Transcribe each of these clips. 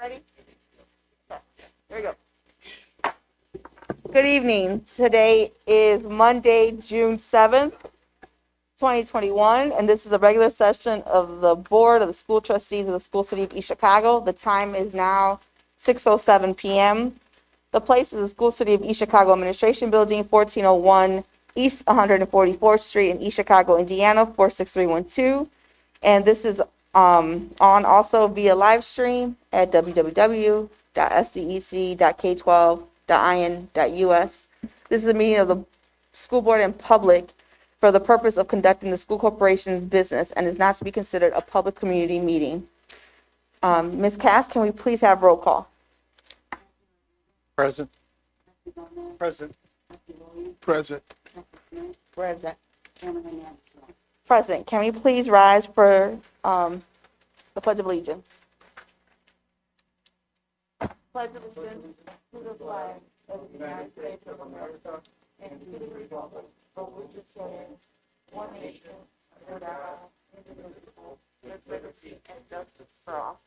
Ready? There we go. Good evening. Today is Monday, June 7th, 2021, and this is a regular session of the Board of the School Trustees of the School City of East Chicago. The time is now 6:07 p.m. The place is the School City of East Chicago Administration Building, 1401 East 144th Street in East Chicago, Indiana, 46312. And this is on also via live stream at www.scec.k12.in.us. This is a meeting of the school board in public for the purpose of conducting the school corporation's business and is not to be considered a public community meeting. Ms. Cass, can we please have roll call? Present. Present. Present. Present. Present. Can we please rise for the Pledge of Allegiance? Pledge of Allegiance to the flag of the United States of America and to the republic for which it stands, one nation, under God, indivisible, with liberty and justice for all.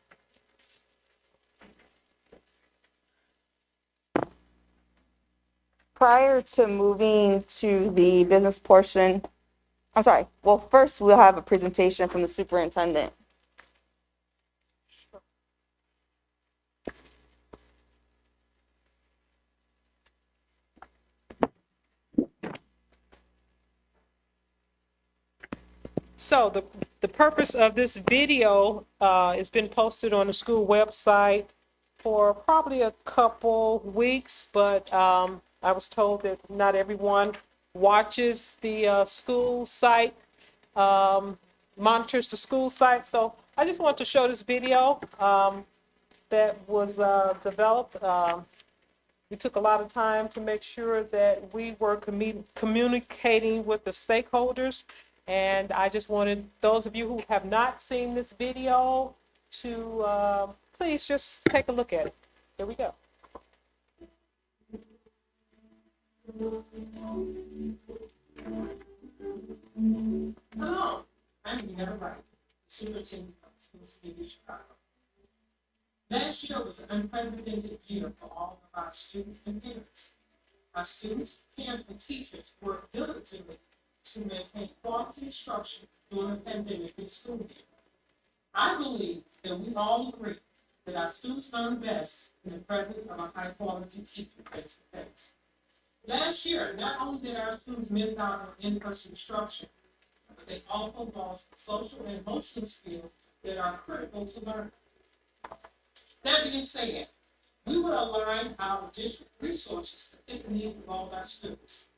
Prior to moving to the business portion, first we'll have a presentation from the superintendent. So the purpose of this video has been posted on the school website for probably a couple weeks, but I was told that not everyone watches the school site, monitors the school site. So I just want to show this video that was developed. We took a lot of time to make sure that we were communicating with the stakeholders. And I just wanted those of you who have not seen this video to please just take a look at it. Here we go. Hello, I'm Nina Wright, Superintendent of the School City of Chicago. Last year was an unprecedented year for all of our students and parents. Our students, parents, and teachers worked diligently to maintain quality instruction during the pandemic in school year. I believe that we all agree that our students learn best in the presence of a high-quality teacher face-to-face. Last year, not only did our students miss out on in-person instruction, but they also lost social and emotional skills that are critical to learning. That being said, we will align our district resources to fit the needs of all our students.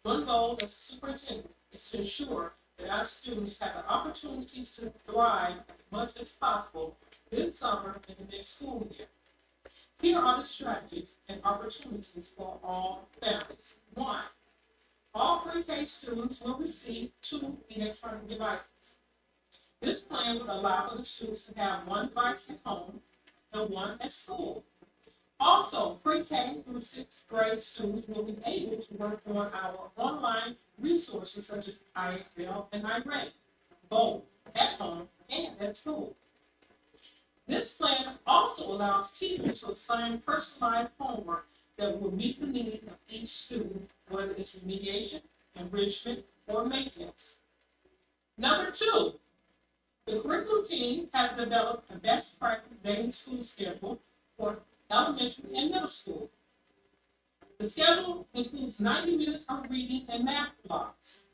One goal as superintendent is to ensure that our students have the opportunities to thrive as much as possible this summer and the next school year. Here are the strategies and opportunities for all families. 1, all pre-K students will receive 2 electronic devices. This plan would allow for the students to have 1 device at home and 1 at school. Also, pre-K through 6th grade students will be able to work on our online resources such as IXL and iReady, both at home and at school. This plan also allows teachers to assign personalized homework that will meet the needs of each student, whether it's remediation, enrichment, or maintenance. Number 2, the curriculum team has developed a best practice daily school schedule for elementary and middle school. The schedule includes 90 minutes of reading and math blocks.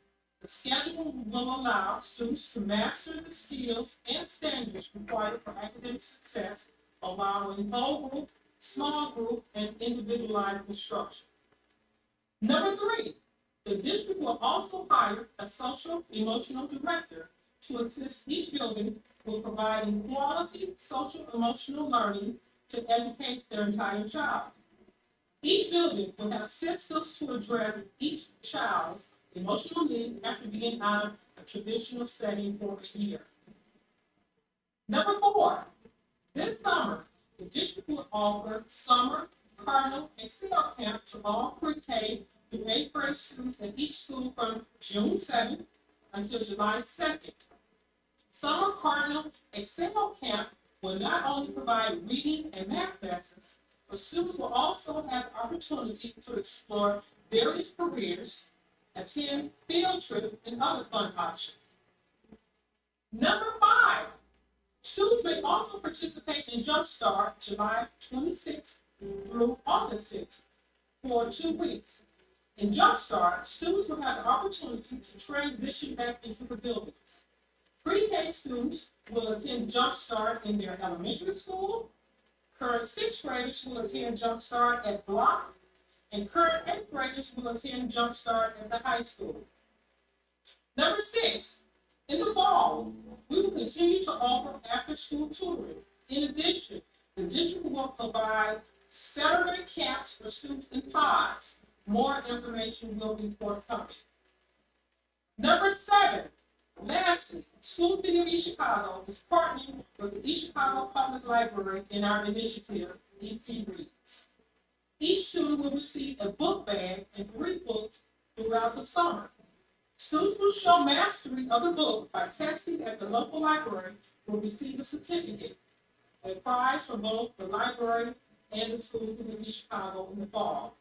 The schedule will allow students to master the skills and standards required for academic success, allowing whole group, small group, and individualized instruction. Number 3, the district will also hire a social emotional director to assist each building with providing quality social emotional learning to educate their entire child. Each building will have systems to address each child's emotional needs after being out of a traditional setting for a year. Number 4, this summer, the district will offer summer, cardinal, and SEAL camp to all pre-K through 8th grade students at each school from June 7th until July 2nd. Summer, cardinal, and SEAL camp will not only provide reading and math lessons, but students will also have the opportunity to explore various careers, attend field trips, and other fun options. Number 5, students may also participate in Jumpstart July 26th through August 6th for 2 weeks. In Jumpstart, students will have the opportunity to transition back into the buildings. Pre-K students will attend Jumpstart in their elementary school. Current 6th graders will attend Jumpstart at Block, and current 8th graders will attend Jumpstart at the high school. Number 6, in the fall, we will continue to offer after-school tutoring. In addition, the district will provide Saturday camps for students in pods. More information will be forthcoming. Number 7, lastly, School City of East Chicago is partnering with the East Chicago Public Library in our initiative, EC Reads. Each student will receive a book bag and 3 books throughout the summer. Students will show mastery of the book by testing at the local library will receive a certificate, a prize from both the library and the School City of East Chicago in the fall.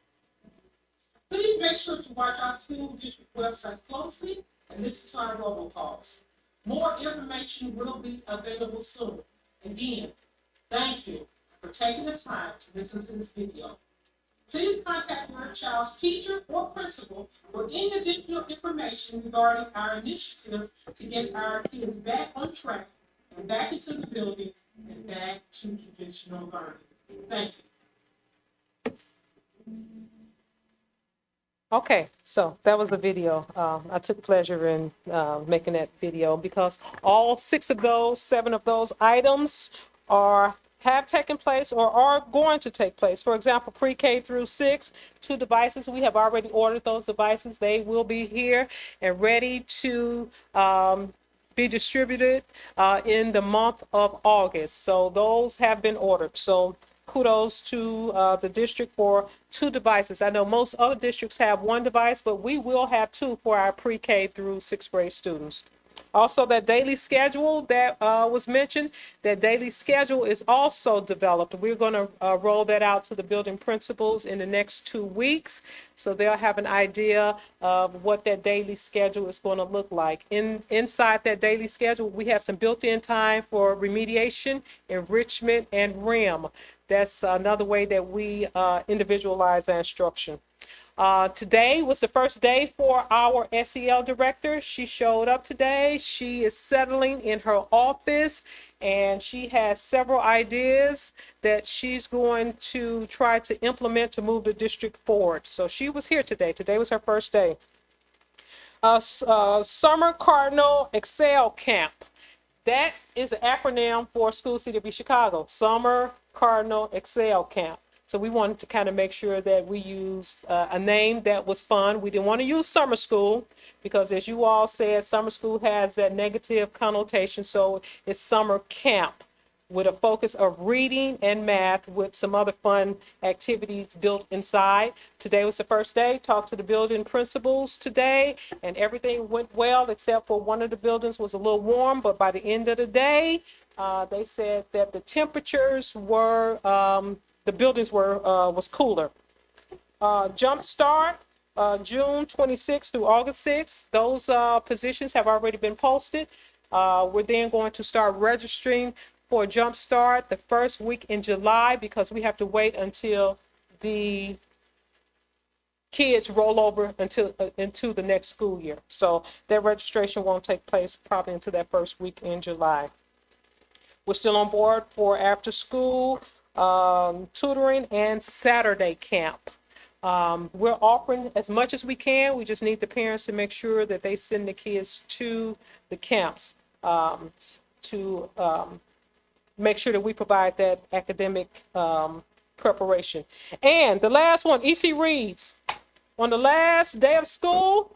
Please make sure to watch our school district website closely and listen to our robocalls. More information will be available soon. Again, thank you for taking the time to listen to this video. Please contact your child's teacher or principal for any additional information regarding our initiatives to get our kids back on track and back into the buildings and back to traditional learning. Thank you. Okay, so that was a video. I took pleasure in making that video because all 7 of those items have taken place or are going to take place. For example, pre-K through 6, 2 devices. We have already ordered those devices. They will be here and ready to be distributed in the month of August. So those have been ordered. So kudos to the district for 2 devices. I know most other districts have 1 device, but we will have 2 for our pre-K through 6th grade students. Also, that daily schedule that was mentioned, that daily schedule is also developed. We're going to roll that out to the building principals in the next 2 weeks, so they'll have an idea of what that daily schedule is going to look like. Inside that daily schedule, we have some built-in time for remediation, enrichment, and REM. That's another way that we individualize our instruction. Today was the first day for our SEL director. She showed up today. She is settling in her office and she has several ideas that she's going to try to implement to move the district forward. So she was here today. Today was her first day. Summer Cardinal Excel Camp. That is an acronym for School City of East Chicago. Summer Cardinal Excel Camp. So we wanted to kind of make sure that we used a name that was fun. We didn't want to use summer school because, as you all said, summer school has that negative connotation. So it's summer camp with a focus of reading and math with some other fun activities built inside. Today was the first day. Talked to the building principals today, and everything went well except for one of the buildings was a little warm. But by the end of the day, they said that the temperatures were the buildings was cooler. Jump Start, June 26th through August 6th. Those positions have already been posted. We're then going to start registering for Jump Start the first week in July because we have to wait until the kids roll over into the next school year. So that registration won't take place probably until that first week in July. We're still on board for after school tutoring and Saturday camp. We're offering as much as we can. We just need the parents to make sure that they send the kids to the camps to make sure that we provide that academic preparation. And the last one, EC Reads. On the last day of school,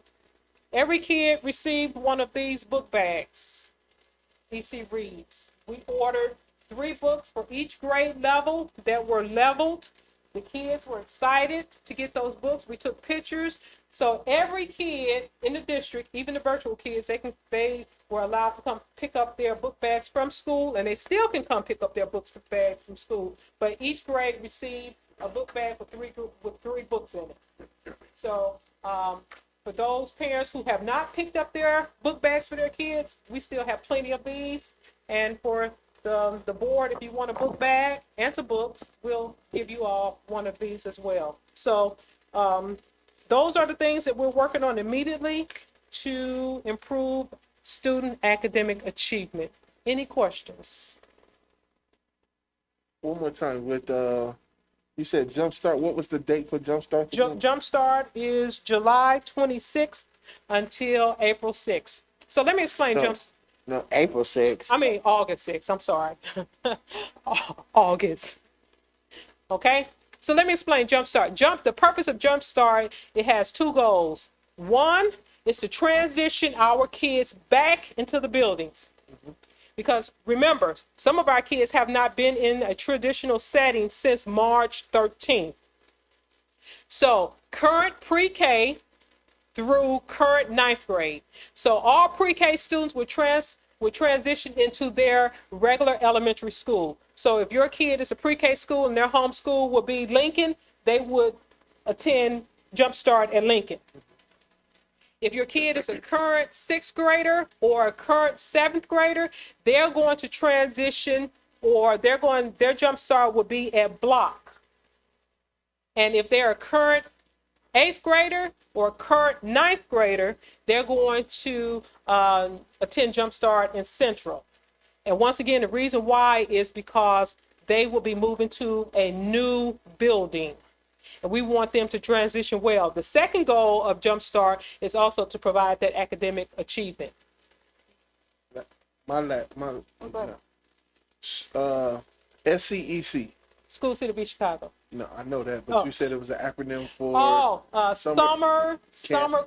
every kid received one of these book bags. EC Reads. We ordered 3 books for each grade level that were leveled. The kids were excited to get those books. We took pictures So every kid in the district, even the virtual kids, they were allowed to come pick up their book bags from school, and they still can come pick up their bags from school. But each grade received a book bag with three books in it. So for those parents who have not picked up their book bags for their kids, we still have plenty of these. And for the board, if you want a book bag and some books, we'll give you all one of these as well. So those are the things that we're working on immediately to improve student academic achievement. Any questions? One more time with, you said Jumpstart. What was the date for Jumpstart? Jumpstart is July 26th until April 6th. So let me explain No. April 6th. I mean, August 6th, I'm sorry. August. Okay? So let me explain Jumpstart. The purpose of Jumpstart, it has two goals. One is to transition our kids back into the buildings. Because remember, some of our kids have not been in a traditional setting since March 13th. So current pre-K through current ninth grade. So all pre-K students would transition into their regular elementary school. So if your kid is a pre-K school and their home school would be Lincoln, they would attend Jumpstart at Lincoln. If your kid is a current sixth grader or a current seventh grader, they're going to transition, or their Jumpstart would be at Block. And if they're a current eighth grader or current ninth grader, they're going to attend Jumpstart in Central. And once again, the reason why is because they will be moving to a new building. And we want them to transition well. The second goal of Jumpstart is also to provide that academic achievement. SCEC. School City of East Chicago. No, I know that, but you said it was an acronym for. Summer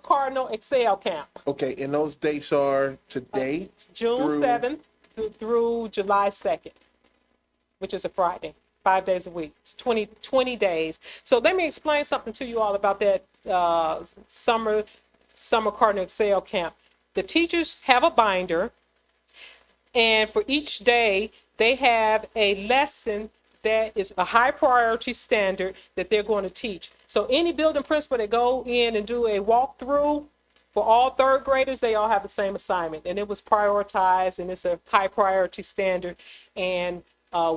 Cardinal Excel Camp. Okay, and those dates are today, June 7th through July 2nd, which is a Friday, 5 days a week. It's 20 days. So let me explain something to you all about that summer Cardinal Excel Camp. The teachers have a binder, and for each day, they have a lesson that is a high priority standard that they're going to teach. So any building principal that go in and do a walkthrough for all third graders, they all have the same assignment, and it was prioritized, and it's a high priority standard. And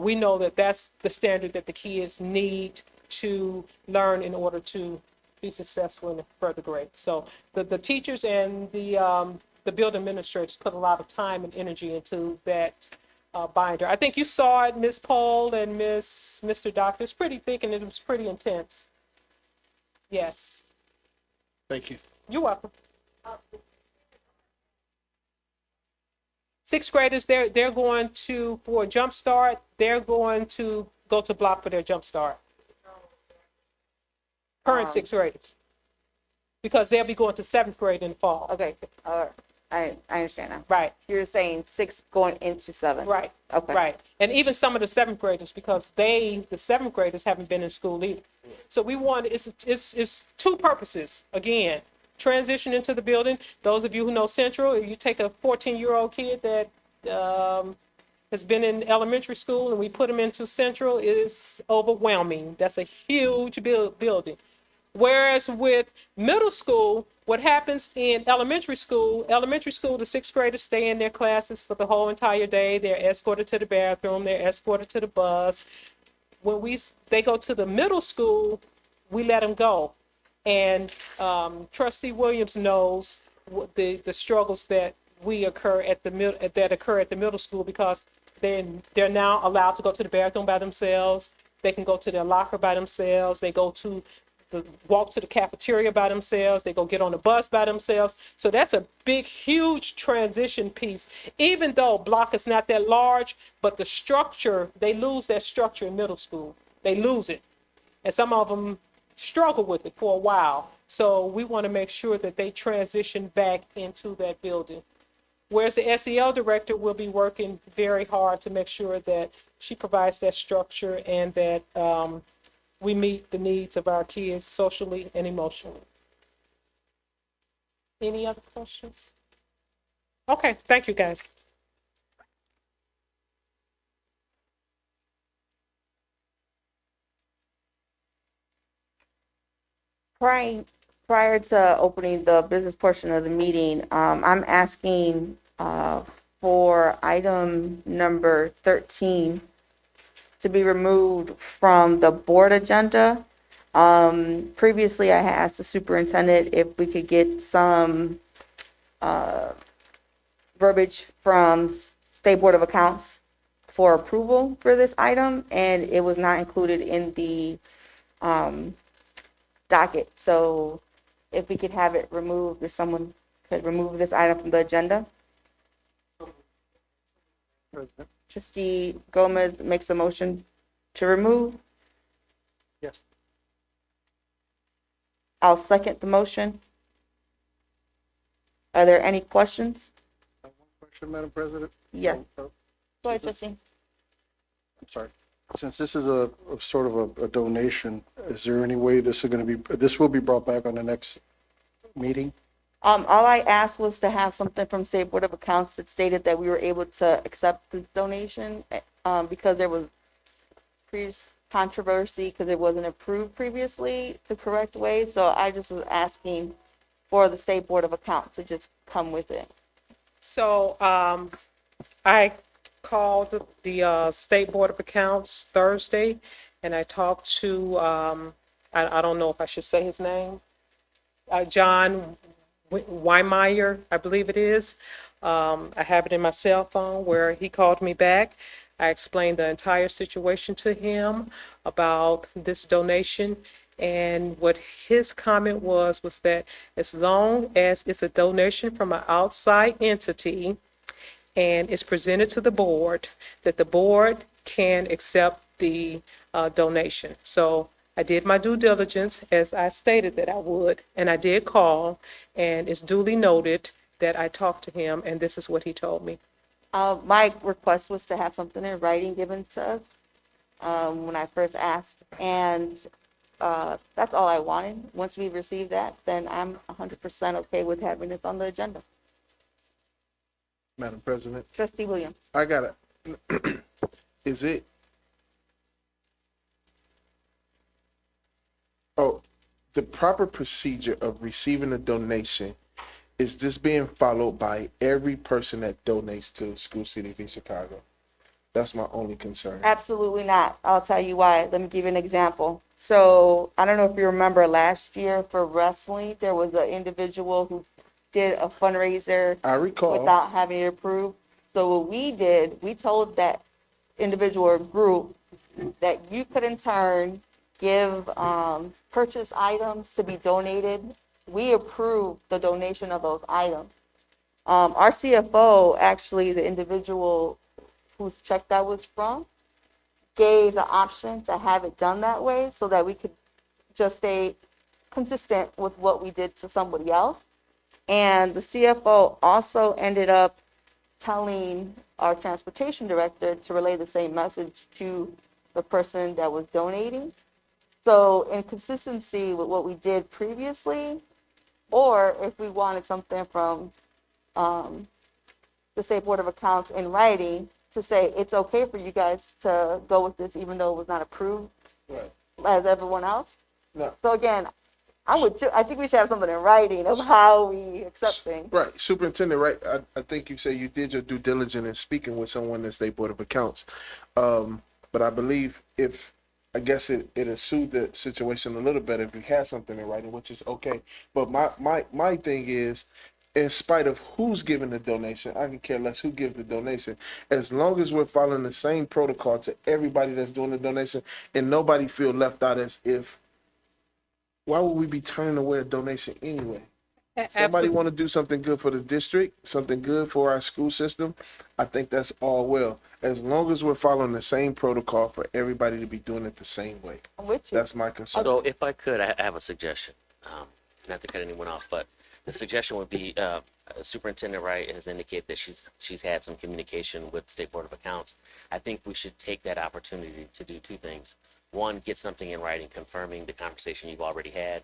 we know that that's the standard that the kids need to learn in order to be successful in the further grades. So the teachers and the building administrators put a lot of time and energy into that binder. I think you saw it, Ms. Pohl and Mr. Doctor. It's pretty thick and it was pretty intense. Yes. Thank you. You're welcome. Sixth graders, they're going to, for Jumpstart, they're going to go to Block for their Jumpstart. Current sixth graders. Because they'll be going to seventh grade in the fall. Okay, I understand now. Right. You're saying 6 going into 7. Right. Okay. Right. And even some of the seventh graders, because the seventh graders haven't been in school either. So we want, it's two purposes. Again, transition into the building. Those of you who know Central, if you take a 14-year-old kid that has been in elementary school and we put them into Central, it's overwhelming. That's a huge building. Whereas with middle school, what happens in elementary school, the sixth graders stay in their classes for the whole entire day. They're escorted to the bathroom. They're escorted to the bus. When they go to the middle school, we let them go. And Trustee Williams knows the struggles that occur at the middle school, because they're now allowed to go to the bathroom by themselves. They can go to their locker by themselves. They walk to the cafeteria by themselves. They go get on the bus by themselves. So that's a big, huge transition piece. Even though Block is not that large, but the structure, they lose that structure in middle school. They lose it. And some of them struggle with it for a while. So we want to make sure that they transition back into that building. Whereas the SEL director will be working very hard to make sure that she provides that structure and that we meet the needs of our kids socially and emotionally. Any other questions? Okay, thank you, guys. Prior to opening the business portion of the meeting, I'm asking for item number 13 to be removed from the board agenda. Previously, I had asked the superintendent if we could get some verbiage from State Board of Accounts for approval for this item, and it was not included in the docket. So if we could have it removed, if someone could remove this item from the agenda. President? Trustee Gomez makes a motion to remove. Yes. I'll second the motion. Are there any questions? One question, Madam President? Yes. Oh, Go ahead, trustee. I'm sorry. Since this is a sort of a donation, is there any way this will be brought back on the next meeting? All I asked was to have something from State Board of Accounts that stated that we were able to accept the donation, because there was previous controversy because it wasn't approved previously the correct way. So I just was asking for the State Board of Accounts to just come with it. So I called the State Board of Accounts Thursday, and I talked to, I don't know if I should say his name, John Wymeyer, I believe it is. I have it in my cell phone where he called me back. I explained the entire situation to him about this donation, and what his comment was that as long as it's a donation from an outside entity and it's presented to the board, that the board can accept the donation. So I did my due diligence as I stated that I would, and I did call, and it's duly noted that I talked to him, and this is what he told me. My request was to have something in writing given to us when I first asked, and that's all I wanted. Once we receive that, then I'm 100% okay with having this on the agenda. Madam President, Trustee Williams. I got it. Is it? Oh, the proper procedure of receiving a donation, is this being followed by every person that donates to School City of Chicago? That's my only concern. Absolutely not. I'll tell you why. Let me give you an example. So I don't know if you remember last year for wrestling, there was an individual who did a fundraiser I recall. without having it approved. So what we did, we told that individual or group that you could in turn give purchase items to be donated. We approved the donation of those items. Our CFO, actually, the individual whose check that was from, gave the option to have it done that way so that we could just stay consistent with what we did to somebody else. And the CFO also ended up telling our transportation director to relay the same message to the person that was donating. So in consistency with what we did previously, or if we wanted something from the State Board of Accounts in writing to say it's okay for you guys to go with this even though it was not approved Right. as everyone else. No. So again, I think we should have something in writing of how we accept things. Right, Superintendent, right, I think you say you did your due diligence in speaking with someone in the State Board of Accounts. But I believe I guess it'll soothe the situation a little better if you have something in writing, which is okay. But my thing is, in spite of who's giving the donation, I can care less who gives the donation. As long as we're following the same protocol to everybody that's doing the donation and nobody feel left out as if, why would we be turning away a donation anyway? Somebody Absolutely. want to do something good for the district, something good for our school system, I think that's all well. As long as we're following the same protocol for everybody to be doing it the same way. I'm with you. That's my concern. So if I could, I have a suggestion, not to cut anyone off, but the suggestion would be, Superintendent Wright has indicated that she's had some communication with State Board of Accounts. I think we should take that opportunity to do two things. One, get something in writing confirming the conversation you've already had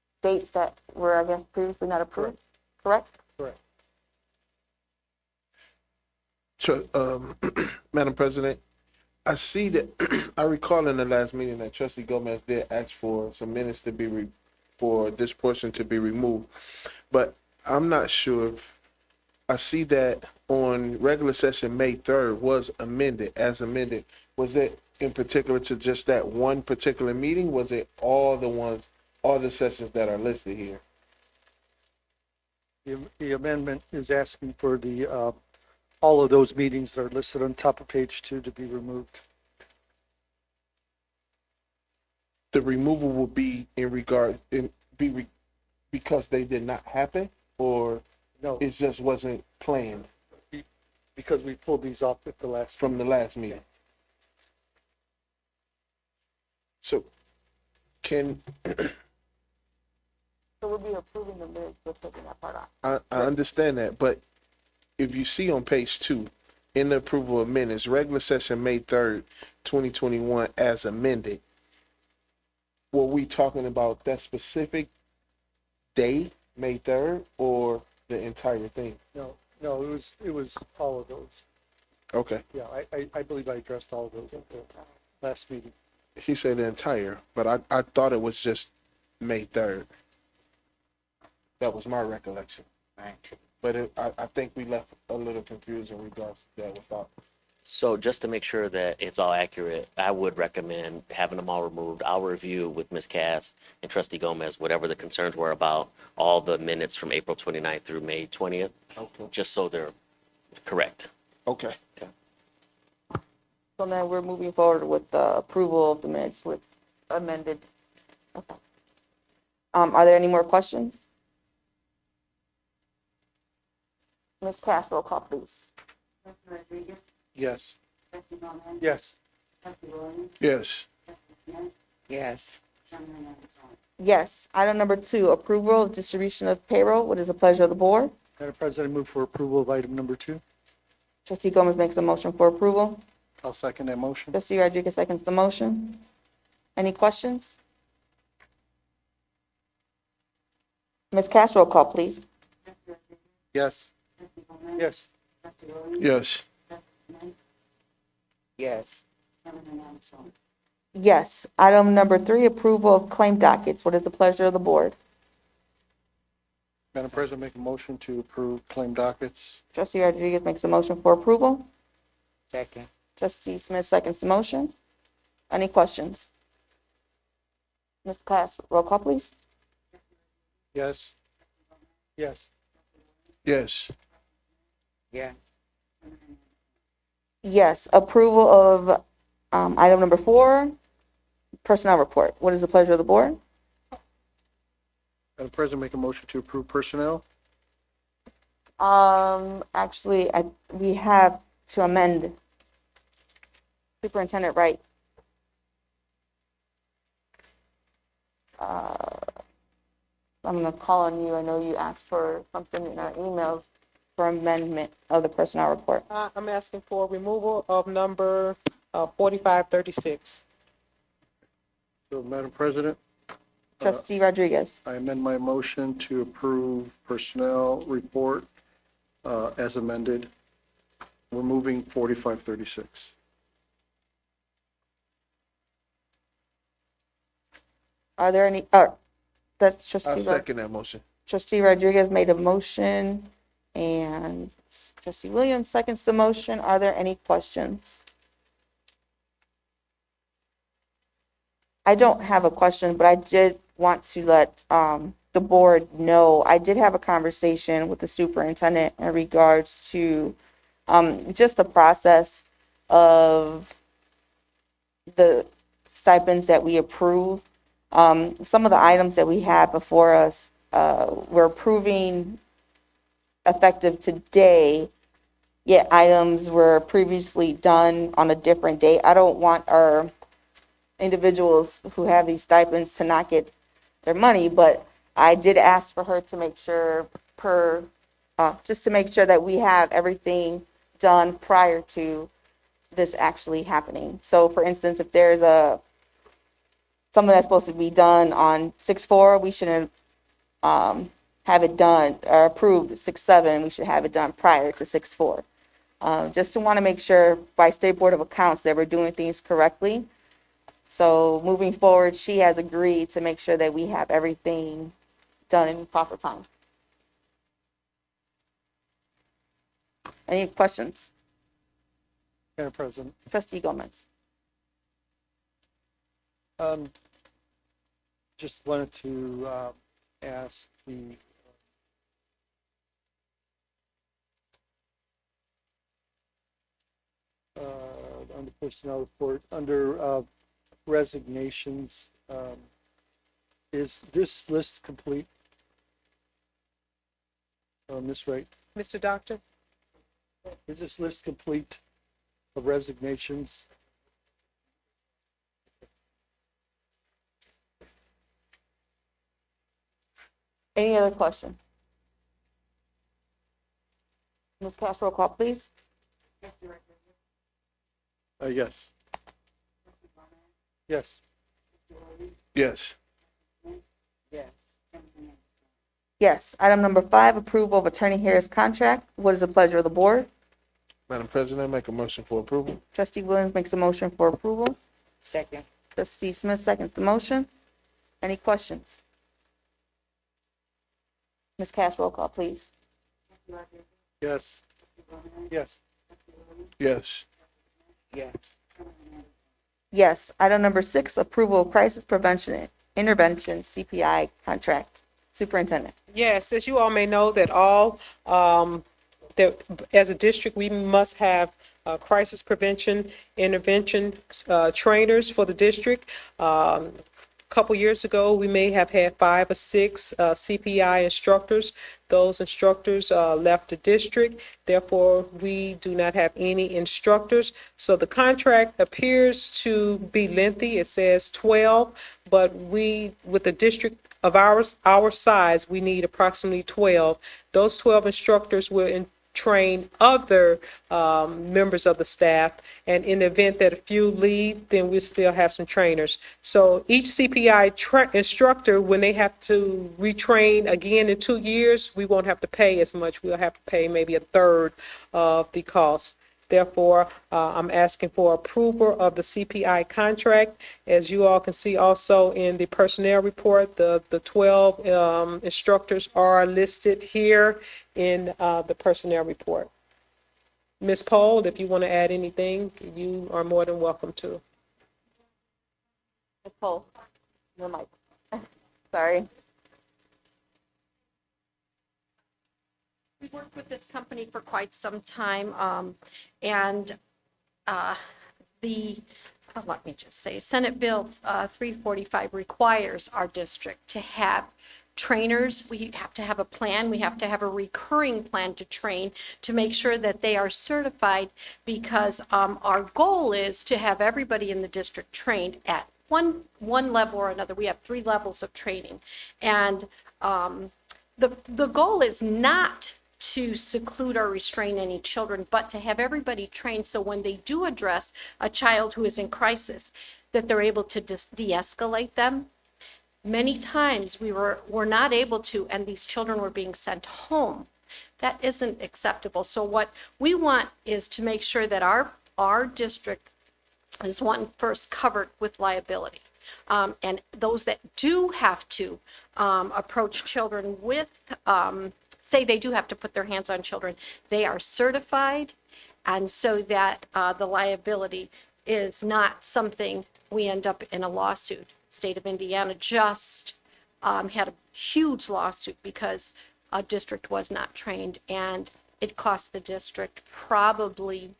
dates that were, I guess, previously not approved, correct? Correct. Madam President, I see that, I recall in the last meeting that trustee Gomez did ask for some minutes to be, for this portion to be removed. But I'm not sure if, I see that on regular session, May 3rd was amended, as amended. Was it in particular to just that one particular meeting? Was it all the ones, all the sessions that are listed here? The amendment is asking for the, all of those meetings that are listed on top of page 2 to be removed. The removal will be in regard, because they did not happen, or No, it just wasn't planned because we pulled these off at the last. from the last meeting? So, can, So we'll be approving the minutes, but taking that part out. I understand that, but if you see on page 2, in the approval of minutes, regular session May 3rd, 2021, as amended, were we talking about that specific day, May 3rd, or the entire thing? No, it was all of those. Okay. Yeah, I believe I addressed all of those at the last meeting. He said the entire, but I thought it was just May 3rd. That was my recollection. But I think we left a little confused in regards to that without. So just to make sure that it's all accurate, I would recommend having them all removed. I'll review with Ms. Cass and Trustee Gomez, whatever the concerns were about all the minutes from April 29th through May 20th, Okay. just so they're correct. Okay. So then we're moving forward with the approval of the minutes with amended. Okay. Are there any more questions? Ms. Cass, roll call, please. Yes. Yes, Yes. Yes. Yes. Item number 2, approval of distribution of payroll. What is the pleasure of the board? Madam President, I move for approval of item number 2. Trustee Gomez makes a motion for approval. I'll second that motion. Trustee Rodriguez seconds the motion. Any questions? Ms. Cass, roll call, please. Yes. Yes. Yes. Yes. Yes. Item number 3, approval of claim dockets. What is the pleasure of the board? Madam President, make a motion to approve claim dockets. Trustee Rodriguez makes a motion for approval. Second. Trustee Smith seconds the motion. Any questions? Ms. Cass, roll call, please. Yes. Yes. Yes. Yeah. Yes. Approval of item number 4, personnel report. What is the pleasure of the board? Madam President, make a motion to approve personnel. Actually, we have to amend. Superintendent Wright. I'm gonna call on you. I know you asked for something in our emails for amendment of the personnel report. I'm asking for removal of number 4536. So, Madam President, Trustee Rodriguez. I amend my motion to approve personnel report as amended, removing 4536. Are there any, that's I'll Trustee, second that motion. Trustee Rodriguez made a motion and Trustee Williams seconds the motion. Are there any questions? I don't have a question, but I did want to let the board know, I did have a conversation with the superintendent in regards to just the process of the stipends that we approve. Some of the items that we have before us, we're approving effective today, yet items were previously done on a different date. I don't want our individuals who have these stipends to not get their money, but I did ask for her to make sure just to make sure that we have everything done prior to this actually happening. So for instance, if there's something that's supposed to be done on 6/4, we shouldn't have it done or approved 6/7, we should have it done prior to 6/4. Just to want to make sure by State Board of Accounts that we're doing things correctly. So moving forward, she has agreed to make sure that we have everything done in proper time. Any questions? Madam President. Trustee Gomez? Just wanted to ask the under personnel report, under resignations, is this list complete? Ms. Wright, Mr. Doctor? is this list complete of resignations? Any other question? Ms. Cash, roll call, please. Yes. Yes. Yes. Yes. Yes. Item number 5, approval of Attorney Harris' contract. What is the pleasure of the board? Madam President, I make a motion for approval. Trustee Williams makes a motion for approval. Second. Trustee Smith seconds the motion. Any questions? Ms. Cash, roll call, please. Yes. Yes. Yes. Yes. Yes. Item number 6, approval of crisis prevention intervention CPI contract. Superintendent. Yes, as you all may know, that that as a district, we must have crisis prevention intervention trainers for the district. Couple years ago, we may have had 5 or 6 CPI instructors. Those instructors left the district. Therefore, we do not have any instructors. So the contract appears to be lengthy. It says 12, but with the district of our size, we need approximately 12. Those 12 instructors will train other members of the staff, and in the event that a few leave, then we'll still have some trainers. So each CPI instructor, when they have to retrain again in 2 years, we won't have to pay as much. We'll have to pay maybe a third of the cost. Therefore, I'm asking for approval of the CPI contract. As you all can see also in the personnel report, the 12 instructors are listed here in the personnel report. Ms. Pohl, if you want to add anything, you are more than welcome to. Ms. Pohl, your mic. Sorry. We've worked with this company for quite some time, and let me just say, Senate Bill 345 requires our district to have trainers. We have to have a plan. We have to have a recurring plan to train to make sure that they are certified, because our goal is to have everybody in the district trained at one level or another. We have 3 levels of training, and the goal is not to seclude or restrain any children, but to have everybody trained so when they do address a child who is in crisis, that they're able to de-escalate them. Many times we were not able to, and these children were being sent home. That isn't acceptable. So what we want is to make sure that our district is first covered with liability. And those that do have to approach children with say they do have to put their hands on children, they are certified, and so that the liability is not something we end up in a lawsuit. State of Indiana just had a huge lawsuit because a district was not trained, and it cost the district probably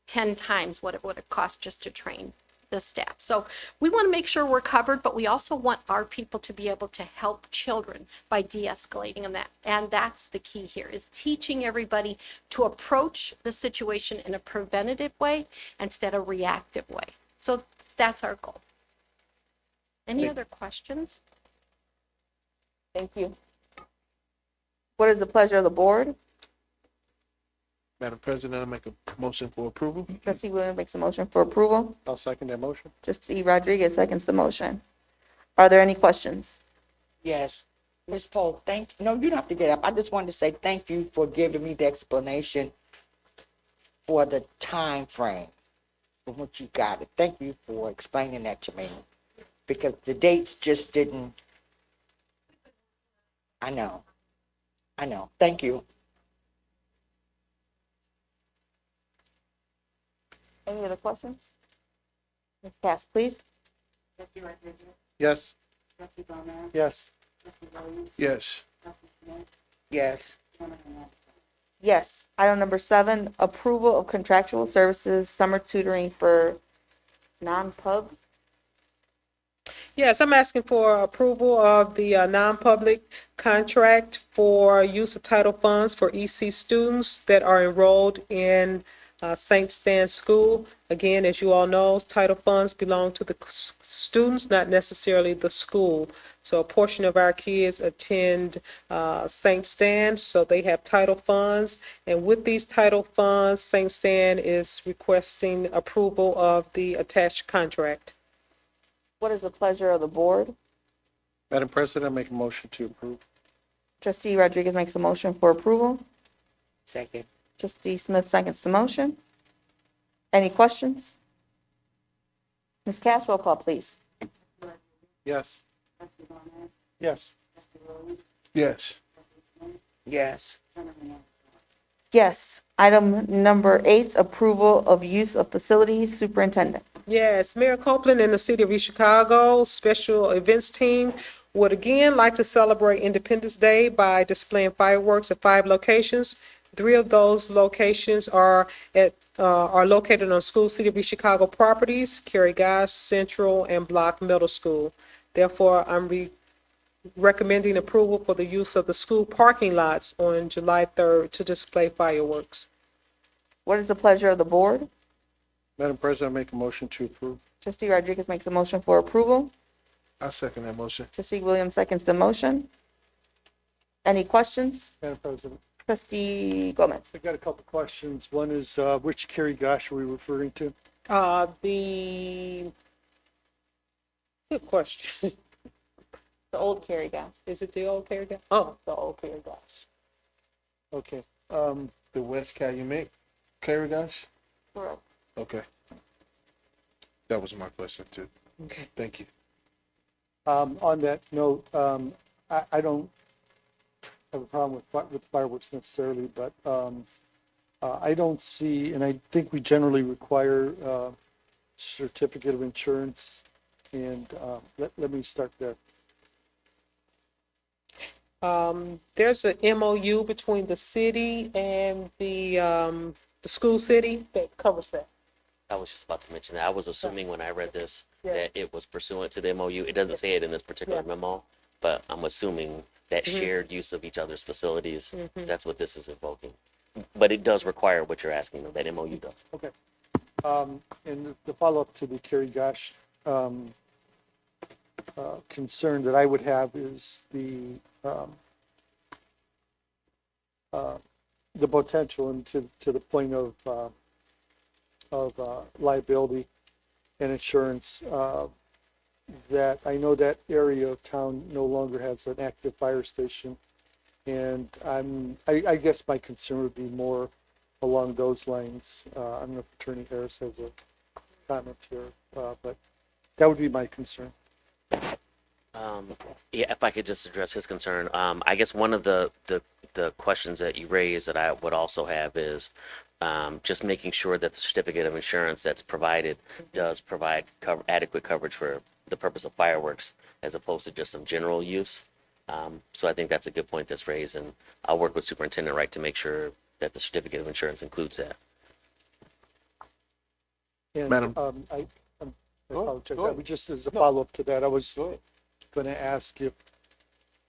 10 times what it would have cost just to train the staff. So we want to make sure we're covered, but we also want our people to be able to help children by de-escalating them. And that's the key here, is teaching everybody to approach the situation in a preventative way instead of reactive way. So that's our goal. Any other questions? Thank you. What is the pleasure of the board? Madam President, I make a motion for approval. Trustee Williams makes a motion for approval. I'll second that motion. Trustee Rodriguez seconds the motion. Are there any questions? Yes. Ms. Poe, no, you don't have to get up. I just wanted to say thank you for giving me the explanation for the time frame from which you got it. Thank you for explaining that to me, because the dates just didn't. I know. Thank you. Any other questions? Ms. Cass, please. Yes. Yes. Yes. Yes. Yes. Item number 7, approval of contractual services, summer tutoring for non-pubs. Yes, I'm asking for approval of the non-public contract for use of title funds for EC students that are enrolled in St. Stan's School. Again, as you all know, title funds belong to the students, not necessarily the school. So a portion of our kids attend St. Stan's, so they have title funds. And with these title funds, St. Stan is requesting approval of the attached contract. What is the pleasure of the board? Madam President, I make a motion to approve. Trustee Rodriguez makes a motion for approval. Second. Trustee Smith seconds the motion. Any questions? Ms. Cass, roll call, please. Yes. Yes. Yes. Yes. Yes. Item number 8, approval of use of facilities, superintendent. Yes, Mayor Copeland and the City of East Chicago Special Events Team would again like to celebrate Independence Day by displaying fireworks at 5 locations. 3 of those locations are located on School City of East Chicago properties, Cary Gosh, Central, and Block Middle School. Therefore, I'm recommending approval for the use of the school parking lots on July 3rd to display fireworks. What is the pleasure of the board? Madam President, I make a motion to approve. Trustee Rodriguez makes a motion for approval. I second that motion. Trustee Williams seconds the motion. Any questions? Madam President, Trustee Gomez. I've got a couple questions. One is, which Cary Gosh are we referring to? Good question. The old Cary Gosh. Is it the old Cary Gosh? Oh, the old Cary Gosh. Okay. The West Calumet, Cary Gosh? Correct. Okay. That was my question too. Okay. Thank you. On that note, I don't have a problem with fireworks necessarily, but I don't see, and I think we generally require certificate of insurance, and let me start there. There's an MOU between the city and the school city that covers that. I was just about to mention that. I was assuming when I read this Yeah. that it was pursuant to the MOU. It doesn't say it in this particular Yeah. memo, but I'm assuming that shared use of each other's facilities, that's what this is invoking. But it does require what you're asking, that MOU does. Okay. And the follow-up to the Cary Gosh concern that I would have is the potential and to the point of liability and insurance, that I know that area of town no longer has an active fire station. And I guess my concern would be more along those lines. I don't know if Attorney Harris has a comment here, but that would be my concern. Yeah, if I could just address his concern, I guess one of the questions that you raised that I would also have is just making sure that the certificate of insurance that's provided does provide adequate coverage for the purpose of fireworks, as opposed to just some general use. So I think that's a good point that's raised, and I'll work with Superintendent Wright to make sure that the certificate of insurance includes that. And, Madam. I Go apologize. ahead. I would just as a follow-up to that, I was going to ask if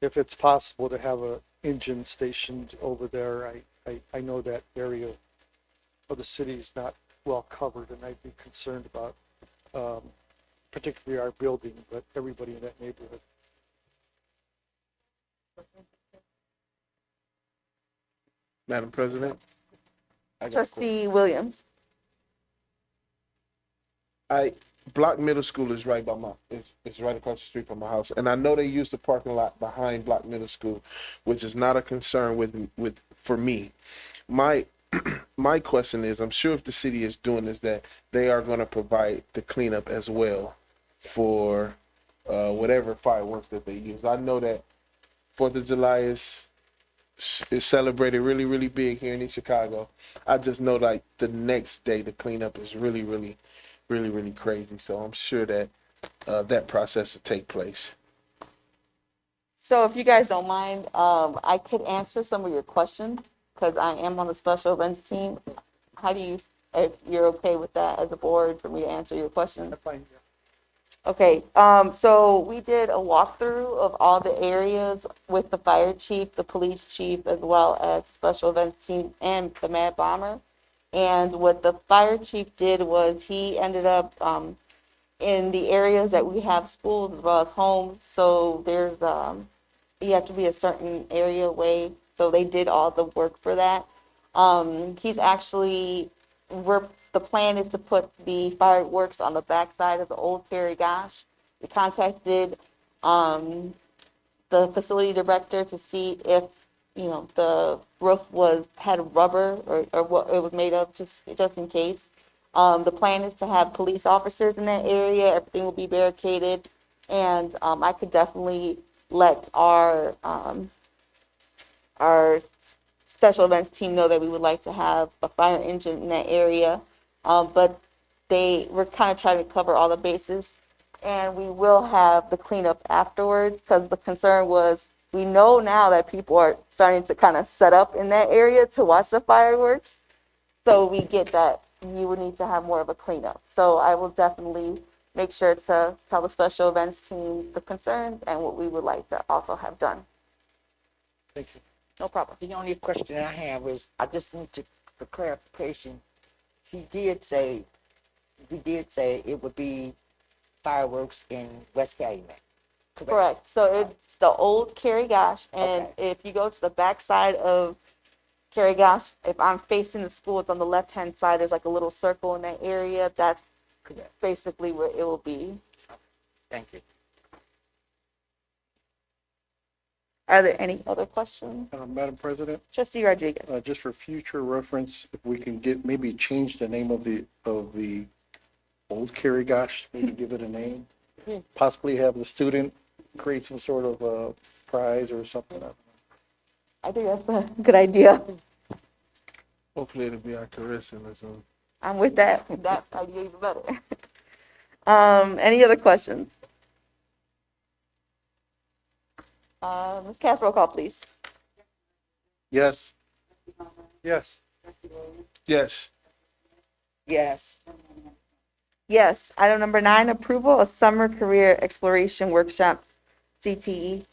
it's possible to have a engine stationed over there. I know that area of the city is not well covered, and I'd be concerned about particularly our building, but everybody in that neighborhood. Madam President? I got a Trustee Williams. Block Middle School is right by it's right across the street from my house, and I know they use the parking lot behind Block Middle School, which is not a concern with for me. My my question is, I'm sure if the city is doing this, that they are going to provide the cleanup as well for whatever fireworks that they use. I know that Fourth of July is celebrated really, really big here in East Chicago. I just know like the next day the cleanup is really, really, really, really crazy. So I'm sure that that process will take place. So if you guys don't mind, I could answer some of your questions because I am on the special events team. How do you, if you're okay with that as a board for me to answer your questions? Fine. Okay, so we did a walkthrough of all the areas with the fire chief, the police chief, as well as special events team and the Mad Bomber. And what the fire chief did was he ended up, in the areas that we have schools as well as homes. So there's, you have to be a certain area away. So they did all the work for that. He's actually, the plan is to put the fireworks on the backside of the old Kerry Gosh. We contacted the facility director to see if, you know, the roof had rubber or what it was made of, just in case. The plan is to have police officers in that area. Everything will be barricaded, and I could definitely let our special events team know that we would like to have a fire engine in that area. But we're kind of trying to cover all the bases, and we will have the cleanup afterwards because the concern was we know now that people are starting to kind of set up in that area to watch the fireworks. So we get that you would need to have more of a cleanup. So I will definitely make sure to tell the special events team the concerns and what we would like to also have done. Thank you. No problem. The only question I have is, I just need to, for clarification, we did say it would be fireworks in West Calumet. Correct. So it's the old Kerry Gosh, and Okay. if you go to the backside of Kerry Gosh, if I'm facing the school, it's on the left-hand side. There's like a little circle in that area. That's Correct. basically where it will be. Thank you. Are there any other questions? Madam President, Trustee Rodriguez. just for future reference, if we can maybe change the name of the old Kerry Gosh, maybe give it a name. Possibly have the student create some sort of prize or something. I think that's a good idea. Hopefully it'll be our Carissa or something. I'm with that. That idea even better. Any other questions? Ms. Cass, roll call, please. Yes. Yes. Yes. Yes. Yes. Item number 9, approval of summer career exploration workshops, CTE.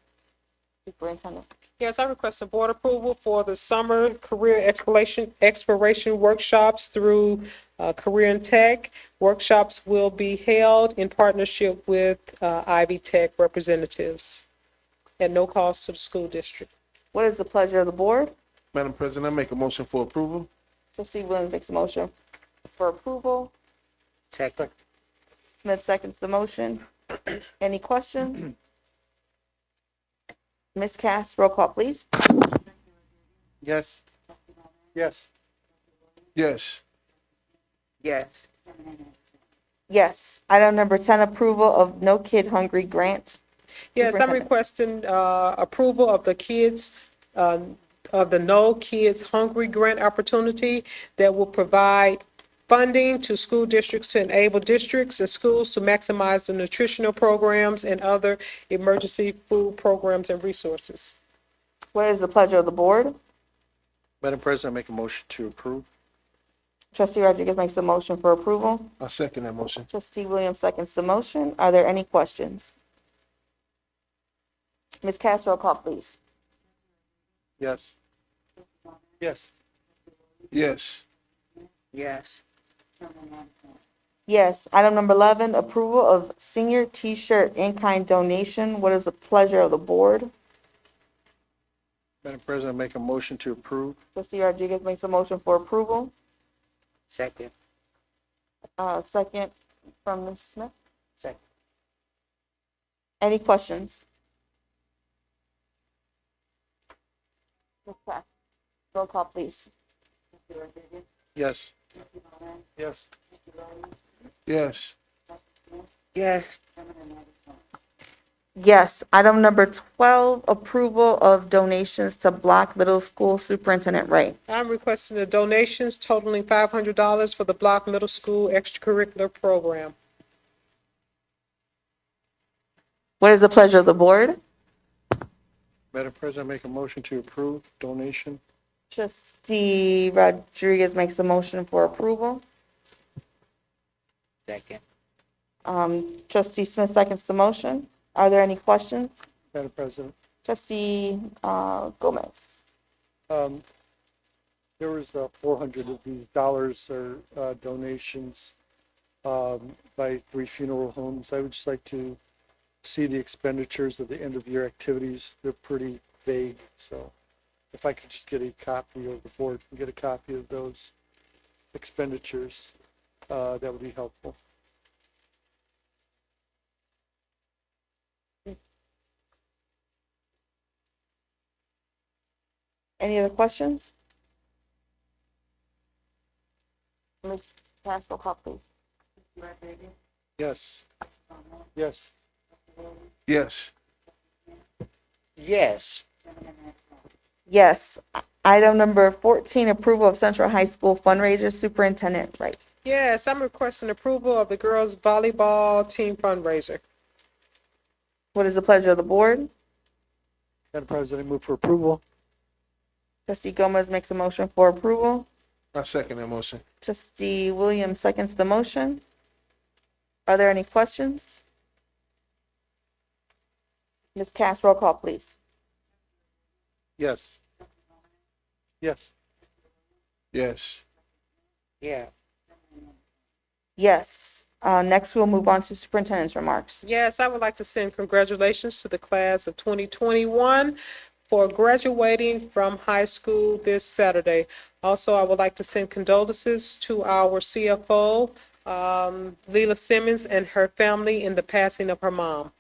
Superintendent. Yes, I request a board approval for the summer career exploration workshops through Career and Tech. Workshops will be held in partnership with Ivy Tech representatives at no cost to the school district. What is the pleasure of the board? Madam President, I make a motion for approval. Trustee Williams makes a motion for approval. Second. Smith seconds the motion. Any questions? Ms. Cass, roll call, please. Yes. Yes. Yes. Yes. Yes. Item number 10, approval of No Kid Hungry grant. Yes, I'm Superintendent. requesting approval of the No Kids Hungry grant opportunity that will provide funding to school districts to enable districts and schools to maximize the nutritional programs and other emergency food programs and resources. What is the pleasure of the board? Madam President, I make a motion to approve. Trustee Rodriguez makes a motion for approval. I second that motion. Trustee Williams seconds the motion. Are there any questions? Ms. Cass, roll call, please. Yes. Yes. Yes. Yes. Yes. Item number 11, approval of senior T-shirt in-kind donation. What is the pleasure of the board? Madam President, I make a motion to approve. Trustee Rodriguez makes a motion for approval. Second. Second, from Ms. Smith. Second. Any questions? Okay. Roll call, please. Yes. Yes. Yes. Yes. Yes. Item number 12, approval of donations to Block Middle School Superintendent Wright. I'm requesting the donations totaling $500 for the Block Middle School extracurricular program. What is the pleasure of the board? Madam President, I make a motion to approve donation. Trustee Rodriguez makes a motion for approval. Second. Trustee Smith seconds the motion. Are there any questions? Madam President, Trustee Gomez. there was 400 of these dollars or donations by 3 funeral homes. I would just like to see the expenditures of the end of year activities. They're pretty vague, so if I could just get a copy, or the board can get a copy of those expenditures, that would be helpful. Any other questions? Ms. Pascal, call please. Yes. Yes. Yes. Yes. Yes. Item number 14, approval of Central High School fundraiser, Superintendent Wright. Yes, I'm requesting approval of the girls' volleyball team fundraiser. What is the pleasure of the board? Madam President, I move for approval. Trustee Gomez makes a motion for approval. I second that motion. Trustee Williams seconds the motion. Are there any questions? Ms. Cass, roll call, please. Yes. Yes. Yes. Yeah. Yes. Next, we'll move on to superintendent's remarks. Yes, I would like to send congratulations to the class of 2021 for graduating from high school this Saturday. Also, I would like to send condolences to our CFO, Leila Simmons, and her family in the passing of her mom.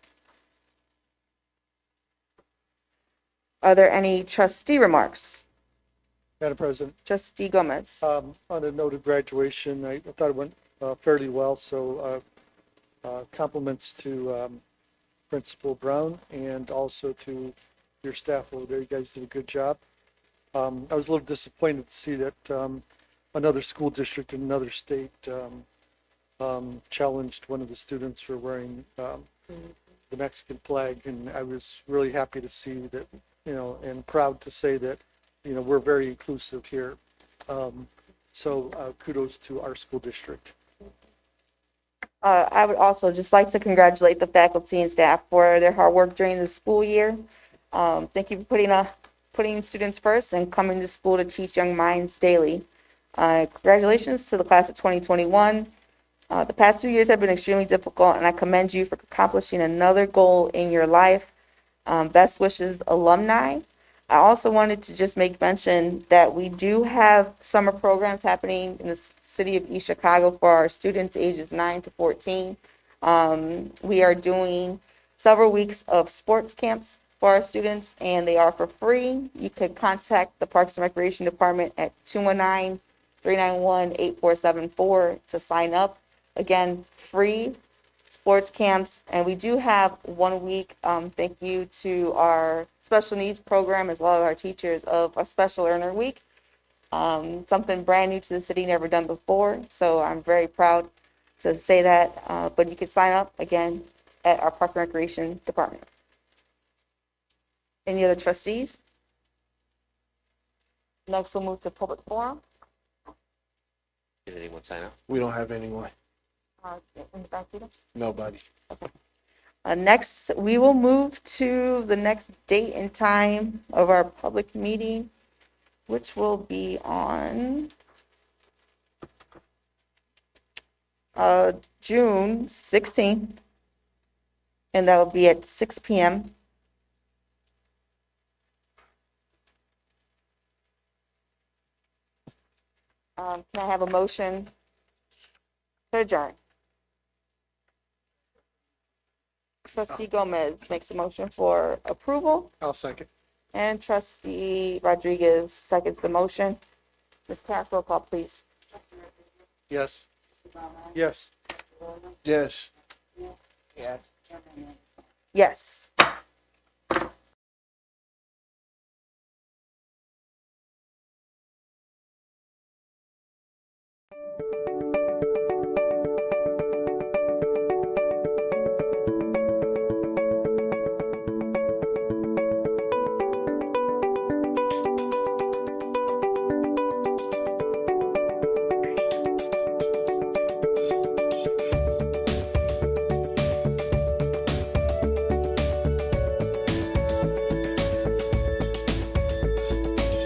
Are there any trustee remarks? Madam President, Trustee Gomez. on a note of graduation, I thought it went fairly well, so compliments to Principal Brown and also to your staff over there. You guys did a good job. I was a little disappointed to see that another school district in another state challenged one of the students for wearing the Mexican flag, and I was really happy to see that, and proud to say that, we're very inclusive here. So kudos to our school district. I would also just like to congratulate the faculty and staff for their hard work during the school year. Thank you for putting students first and coming to school to teach young minds daily. Congratulations to the class of 2021. The past 2 years have been extremely difficult, and I commend you for accomplishing another goal in your life. Best wishes, alumni. I also wanted to just make mention that we do have summer programs happening in the city of East Chicago for our students ages 9 to 14. We are doing several weeks of sports camps for our students, and they are for free. You could contact the Parks and Recreation Department at 219-391-8474 to sign up. Again, free sports camps, and we do have 1 week, thank you to our special needs program as well as our teachers, of a special learner week. Something brand new to the city, never done before, so I'm very proud to say that, but you can sign up again at our Park and Recreation Department. Any other trustees? Next, we'll move to public forum. Did anyone sign up? We don't have anyone. In the back, Peter? Nobody. Next, we will move to the next date and time of our public meeting, which will be on June 16th, and that will be at 6 p.m. Can I have a motion to adjourn? Trustee Gomez makes a motion for approval, I'll second. and trustee Rodriguez seconds the motion. Ms. Pack, roll call, please. Yes. Yes. Yes. Yes.